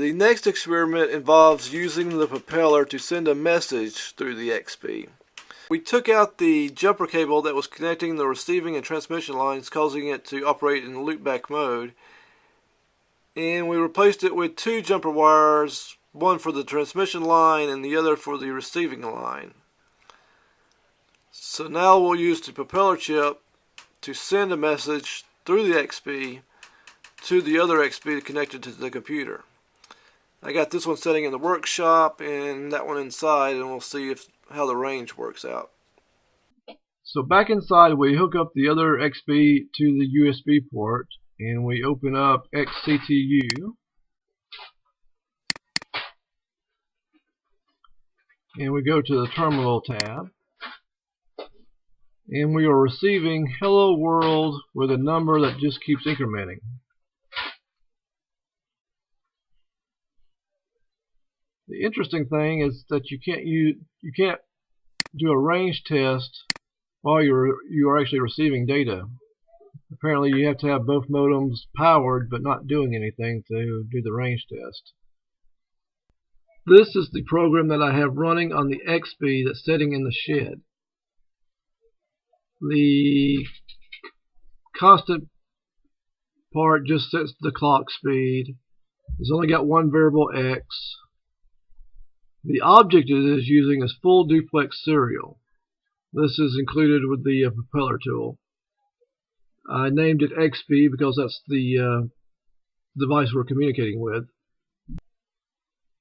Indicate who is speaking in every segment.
Speaker 1: The next experiment involves using the propeller to send a message through the Xbee. We took out the jumper cable that was connecting the receiving and transmission lines, causing it to operate in loopback mode, and we replaced it with two jumper wires, one for the transmission line and the other for the receiving line. So now we'll use the propeller chip to send a message through the Xbee to the other Xbee connected to the computer. I got this one sitting in the workshop and that one inside, and we'll see how the range works out. So back inside, we hook up the other Xbee to the USB port, and we open up XCTU, and we go to the Terminal tab, and we are receiving Hello World with a number that just keeps incrementing. The interesting thing is that you can't do a range test while you are actually receiving data. Apparently you have to have both modems powered but not doing anything to do the range test. This is the program that I have running on the Xbee that's sitting in the shed. The constant part just sets the clock speed. It's only got one variable X. The object it is using is full duplex serial. This is included with the propeller tool. I named it Xbee because that's the device we're communicating with.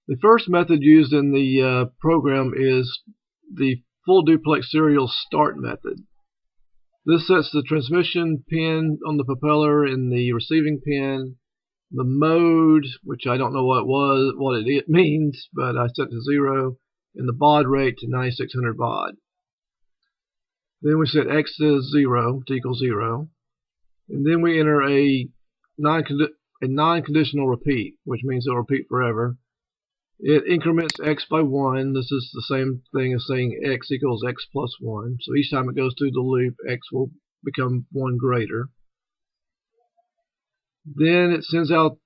Speaker 1: The first method used in the program is the full duplex serial start method. This sets the transmission pin on the propeller and the receiving pin, the mode, which I don't know what it means, but I set to 0, and the baud rate to 9600 baud. Then we set X to 0 to equal 0, and then we enter a non-conditional repeat, which means it'll repeat forever. It increments X by 1. This is the same thing as saying X equals X plus 1. So each time it goes through the loop, X will become 1 greater. Then it sends out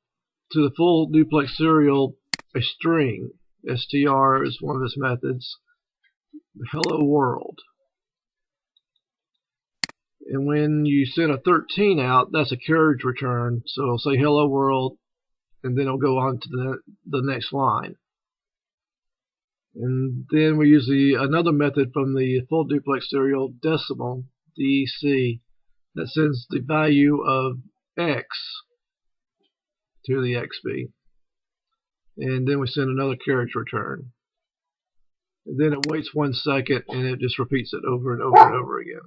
Speaker 1: to the full duplex serial a string. str is one of its methods. Hello world. And when you send a 13 out, that's a carriage return. So it'll say hello world, and then it'll go on to the next line. And then we use another method from the full duplex serial, decimal, DEC, that sends the value of X to the Xbee. And then we send another carriage return. And then it waits 1 second and it just repeats it over and over and over again.